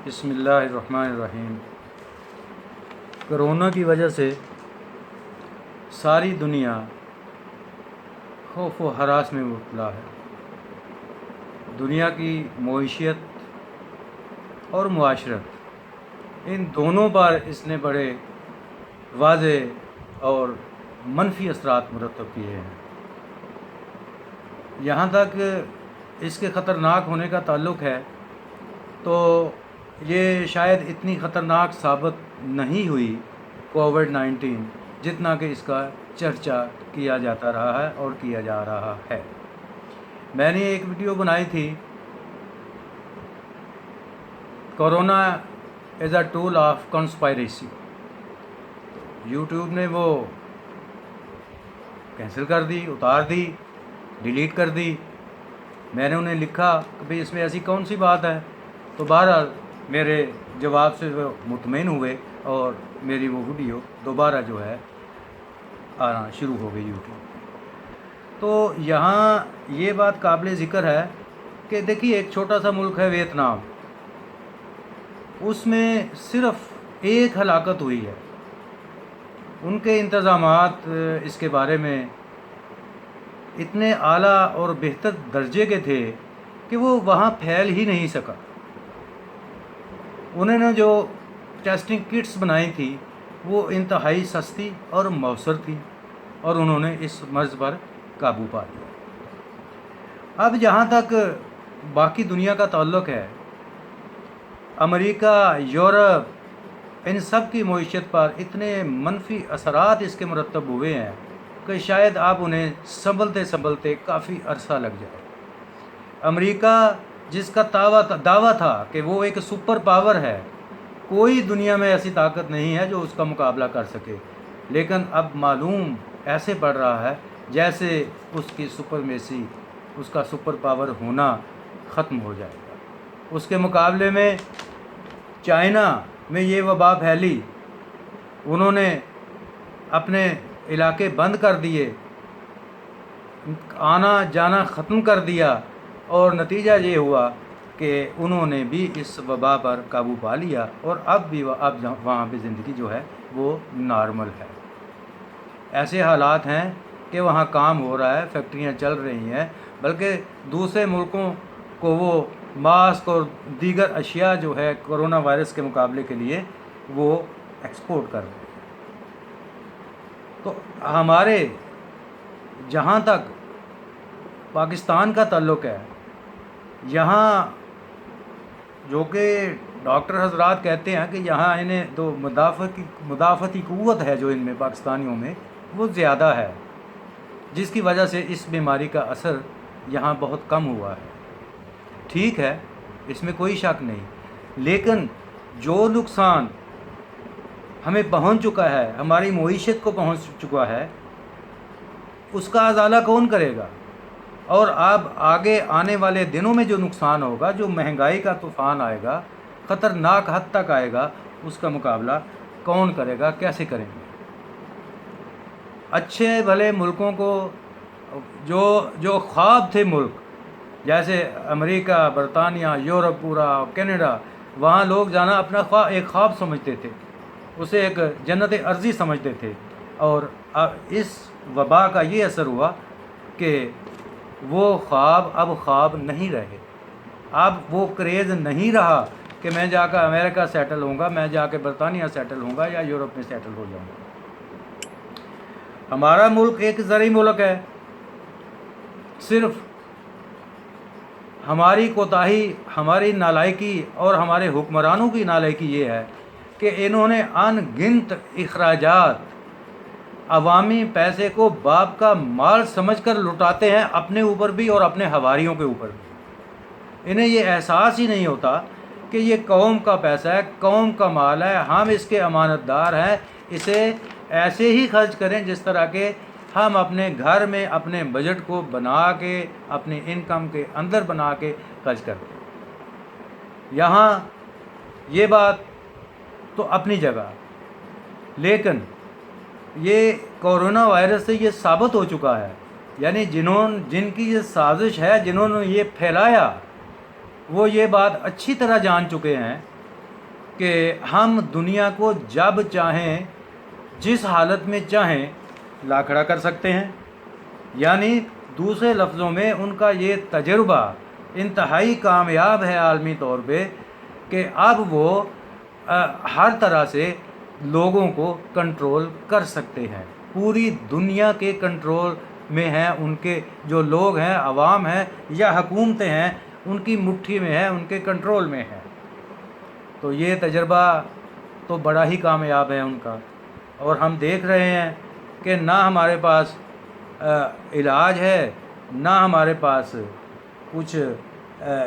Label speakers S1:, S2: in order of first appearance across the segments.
S1: بسم اللہ الرحمن الرحیم۔ کرونا کی وجہ سے ساری دنیا خوف و ہراس میں مبتلا ہے۔ دنیا کی معیشت اور معاشرت ان دونوں پر اس نے بڑے واضح اور منفی اثرات مرتب کیے ہیں۔ یہاں تک اس کے خطرناک ہونے کا تعلق ہے تو یہ شاید اتنی خطرناک ثابت نہیں ہوئی کووڈ-19 جتنا کہ اس کا چرچا کیا جاتا رہا ہے اور کیا جا رہا ہے۔ میں نے ایک ویڈیو بنائی تھی، corona as a tool of conspiracy. YouTube نے وہ کینسل کر دی، اتار دی، ڈیلیٹ کر دی۔ میں نے انہیں لکھا کہ بھئی اس میں ایسی کون سی بات ہے، تو بہرحال میرے جواب سے وہ مطمئن ہوئے اور میری وہ ویڈیو دوبارہ جو ہے آنا شروع ہو گئی یوٹیوب۔ تو یہاں یہ بات قابل ذکر ہے کہ دیکھیے ایک چھوٹا سا ملک ہے ویتنام، اس میں صرف ایک ہلاکت ہوئی ہے۔ ان کے انتظامات اس کے بارے میں اتنے اعلیٰ اور بہتر درجے کے تھے کہ وہ وہاں پھیل ہی نہیں سکا۔ انہوں نے جو ٹیسٹنگ کٹس بنائی تھی وہ انتہائی سستی اور مؤثر تھی اور انہوں نے اس مرض پر قابو پا لیا۔ اب جہاں تک باقی دنیا کا تعلق ہے، امریکہ، یورپ، ان سب کی معیشت پر اتنے منفی اثرات اس کے مرتب ہوئے ہیں کہ شاید آپ انہیں سنبھلتے کافی عرصہ لگ جائے۔ امریکہ جس کا دعویٰ تھا کہ وہ ایک سپر پاور ہے، کوئی دنیا میں ایسی طاقت نہیں ہے جو اس کا مقابلہ کر سکے، لیکن اب معلوم ایسے پڑ رہا ہے جیسے اس کی سپرمیسی، اس کا سپر پاور ہونا ختم ہو جائے گا۔ اس کے مقابلے میں چائنا میں یہ وبا پھیلی، انہوں نے اپنے علاقے بند کر دیے، آنا جانا ختم کر دیا، اور نتیجہ یہ ہوا کہ انہوں نے بھی اس وبا پر قابو پا لیا اور اب وہاں پہ زندگی جو ہے وہ نارمل ہے۔ ایسے حالات ہیں کہ وہاں کام ہو رہا ہے، فیکٹریاں چل رہی ہیں، بلکہ دوسرے ملکوں کو وہ ماسک اور دیگر اشیاء جو ہے کرونا وائرس کے مقابلے کے لیے وہ ایکسپورٹ کر رہے ہیں۔ تو ہمارے جہاں تک پاکستان کا تعلق ہے، یہاں جو کہ ڈاکٹر حضرات کہتے ہیں کہ یہاں انہیں تو مدافعتی قوت ہے جو ان میں پاکستانیوں میں وہ زیادہ ہے، جس کی وجہ سے اس بیماری کا اثر یہاں بہت کم ہوا ہے۔ ٹھیک ہے، اس میں کوئی شک نہیں، لیکن جو نقصان ہمیں پہنچ چکا ہے، ہماری معیشت کو پہنچ چکا ہے، اس کا ازالہ کون کرے گا؟ اور اب آگے آنے والے دنوں میں جو نقصان ہوگا، جو مہنگائی کا طوفان آئے گا، خطرناک حد تک آئے گا، اس کا مقابلہ کون کرے گا، کیسے کریں گے؟ اچھے بھلے ملکوں کو جو خواب تھے ملک جیسے امریکہ، برطانیہ، یورپ پورا، کینیڈا، وہاں لوگ جانا اپنا ایک خواب سمجھتے تھے، اسے ایک جنت ارضی سمجھتے تھے، اور اس وبا کا یہ اثر ہوا کہ وہ خواب اب خواب نہیں رہے۔ اب وہ کریز نہیں رہا کہ میں جا کر امریکہ سیٹل ہوں گا، میں جا کے برطانیہ سیٹل ہوں گا یا یورپ میں سیٹل ہو جاؤں گا۔ ہمارا ملک ایک زرعی ملک ہے، صرف ہماری کوتاہی، ہماری نالائکی اور ہمارے حکمرانوں کی نالائکی یہ ہے کہ انہوں نے ان گنت اخراجات، عوامی پیسے کو باپ کا مال سمجھ کر لٹاتے ہیں، اپنے اوپر بھی اور اپنے حواریوں کے اوپر بھی۔ انہیں یہ احساس ہی نہیں ہوتا کہ یہ قوم کا پیسہ ہے، قوم کا مال ہے، ہم اس کے امانت دار ہیں، اسے ایسے ہی خرچ کریں جس طرح کہ ہم اپنے گھر میں اپنے بجٹ کو بنا کے، اپنے انکم کے اندر بنا کے خرچ کرتے ہیں۔ یہاں یہ بات تو اپنی جگہ، لیکن یہ کورونا وائرس سے یہ ثابت ہو چکا ہے، یعنی جن کی یہ سازش ہے، جنہوں نے یہ پھیلایا، وہ یہ بات اچھی طرح جان چکے ہیں کہ ہم دنیا کو جب چاہیں جس حالت میں چاہیں لا کھڑا کر سکتے ہیں، یعنی دوسرے لفظوں میں ان کا یہ تجربہ انتہائی کامیاب ہے عالمی طور پہ کہ اب وہ ہر طرح سے لوگوں کو کنٹرول کر سکتے ہیں، پوری دنیا کے کنٹرول میں ہیں، ان کے جو لوگ ہیں، عوام ہیں یا حکومتیں ہیں، ان کی مٹھی میں ہے، ان کے کنٹرول میں ہے۔ تو یہ تجربہ تو بڑا ہی کامیاب ہے ان کا، اور ہم دیکھ رہے ہیں کہ نہ ہمارے پاس علاج ہے، نہ ہمارے پاس کچھ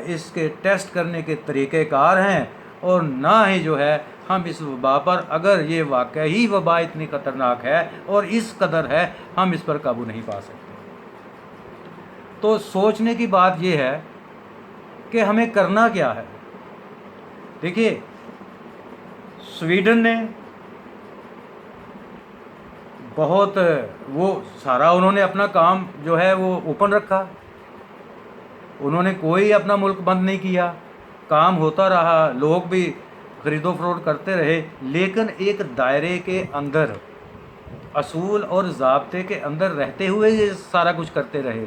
S1: اس کے ٹیسٹ کرنے کے طریقہ کار ہیں، اور نہ ہی جو ہے ہم اس وبا پر، اگر یہ واقعی وبا اتنی خطرناک ہے اور اس قدر ہے، ہم اس پر قابو نہیں پا سکتے۔ تو سوچنے کی بات یہ ہے کہ ہمیں کرنا کیا ہے۔ دیکھیے، سویڈن نے بہت وہ سارا انہوں نے اپنا کام جو ہے وہ اوپن رکھا، انہوں نے کوئی اپنا ملک بند نہیں کیا، کام ہوتا رہا، لوگ بھی خرید و فروخت کرتے رہے، لیکن ایک دائرے کے اندر، اصول اور ضابطے کے اندر رہتے ہوئے یہ سارا کچھ کرتے رہے،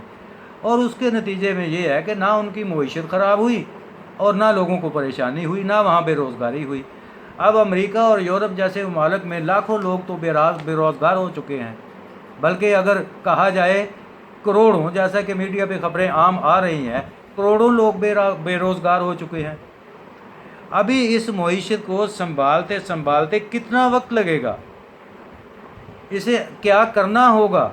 S1: اور اس کے نتیجے میں یہ ہے کہ نہ ان کی معیشت خراب ہوئی اور نہ لوگوں کو پریشانی ہوئی، نہ وہاں بے روزگاری ہوئی۔ اب امریکہ اور یورپ جیسے ممالک میں لاکھوں لوگ تو بے روزگار ہو چکے ہیں، بلکہ اگر کہا جائے کروڑوں، جیسا کہ میڈیا پہ خبریں عام آ رہی ہیں، کروڑوں لوگ بے روزگار ہو چکے ہیں۔ ابھی اس معیشت کو سنبھالتے سنبھالتے کتنا وقت لگے گا، اسے کیا کرنا ہوگا؟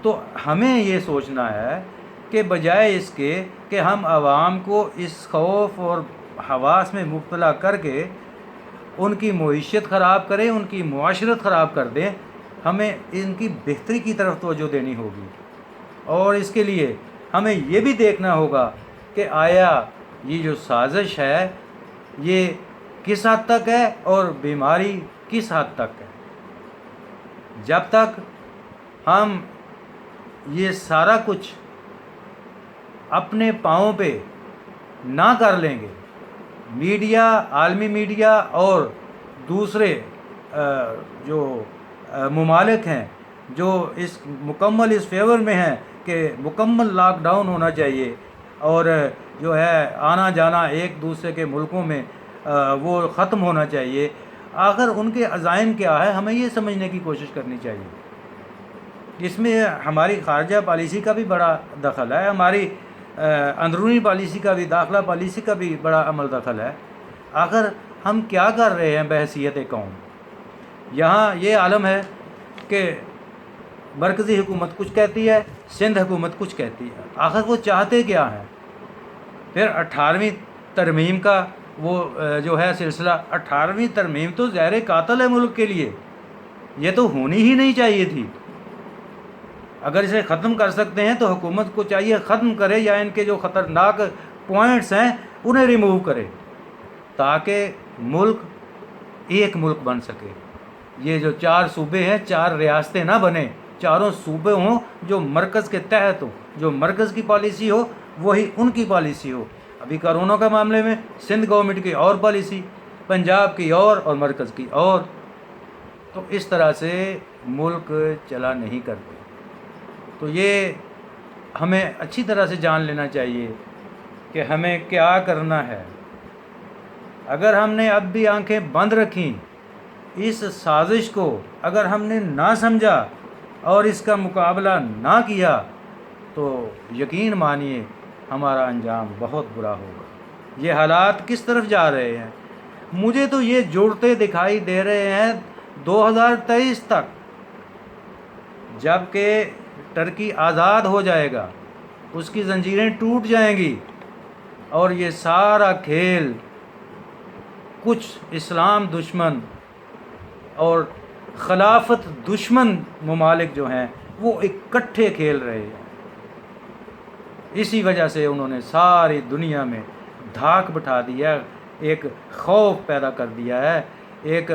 S1: تو ہمیں یہ سوچنا ہے کہ بجائے اس کے کہ ہم عوام کو اس خوف اور ہواس میں مبتلا کر کے ان کی معیشت خراب کریں، ان کی معاشرت خراب کر دیں، ہمیں ان کی بہتری کی طرف توجہ دینی ہوگی، اور اس کے لیے ہمیں یہ بھی دیکھنا ہوگا کہ آیا یہ جو سازش ہے یہ کس حد تک ہے اور بیماری کس حد تک ہے۔ جب تک ہم یہ سارا کچھ اپنے پاؤں پہ نہ کر لیں گے، میڈیا، عالمی میڈیا اور دوسرے جو ممالک ہیں جو مکمل اس فیور میں ہیں کہ مکمل لاک ڈاؤن ہونا چاہیے، اور جو ہے آنا جانا ایک دوسرے کے ملکوں میں وہ ختم ہونا چاہیے، آخر ان کے عزائم کیا ہے، ہمیں یہ سمجھنے کی کوشش کرنی چاہیے۔ اس میں ہماری خارجہ پالیسی کا بھی بڑا دخل ہے، ہماری اندرونی پالیسی کا بھی، داخلہ پالیسی کا بھی بڑا عمل دخل ہے۔ آخر ہم کیا کر رہے ہیں بحیثیت قوم؟ یہاں یہ عالم ہے کہ مرکزی حکومت کچھ کہتی ہے، سندھ حکومت کچھ کہتی ہے، آخر وہ چاہتے کیا ہیں؟ پھر 18ویں ترمیم کا وہ جو ہے سلسلہ، 18ویں ترمیم تو زہر قاتل ہے ملک کے لیے، یہ تو ہونی ہی نہیں چاہیے تھی۔ اگر اسے ختم کر سکتے ہیں تو حکومت کو چاہیے ختم کرے، یا ان کے جو خطرناک پوائنٹس ہیں انہیں ریموو کرے، تاکہ ملک ایک ملک بن سکے۔ یہ جو 4 صوبے ہیں، 4 ریاستیں نہ بنیں، چاروں صوبے ہوں جو مرکز کے تحت ہوں، جو مرکز کی پالیسی ہو وہی ان کی پالیسی ہو۔ ابھی کرونا کا معاملے میں سندھ گورنمنٹ کی اور پالیسی، پنجاب کی اور مرکز کی اور، تو اس طرح سے ملک چلا نہیں کرتے۔ تو یہ ہمیں اچھی طرح سے جان لینا چاہیے کہ ہمیں کیا کرنا ہے۔ اگر ہم نے اب بھی آنکھیں بند رکھیں، اس سازش کو اگر ہم نے نہ سمجھا اور اس کا مقابلہ نہ کیا، تو یقین مانیے ہمارا انجام بہت برا ہوگا۔ یہ حالات کس طرف جا رہے ہیں؟ مجھے تو یہ جڑتے دکھائی دے رہے ہیں 2023 تک، جب کہ ٹرکی آزاد ہو جائے گا، اس کی زنجیریں ٹوٹ جائیں گی، اور یہ سارا کھیل کچھ اسلام دشمن اور خلافت دشمن ممالک جو ہیں وہ اکٹھے کھیل رہے ہیں۔ اسی وجہ سے انہوں نے ساری دنیا میں دھاک بٹھا دیا، ایک خوف پیدا کر دیا ہے، ایک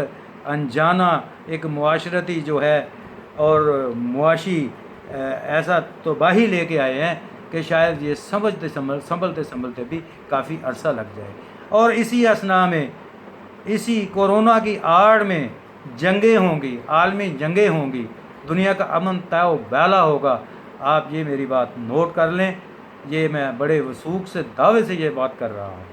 S1: انجانہ، ایک معاشرتی جو ہے اور معاشی ایسا تباہی لے کے آئے ہیں کہ شاید یہ سنبھلتے بھی کافی عرصہ لگ جائے۔ اور اسی اثناء میں اسی کورونا کی آڑ میں جنگیں ہوں گی، عالمی جنگیں ہوں گی، دنیا کا امن طے و بیلا ہوگا۔ آپ یہ میری بات نوٹ کر لیں، یہ میں بڑے وثوق سے دعوے سے یہ بات کر رہا ہوں۔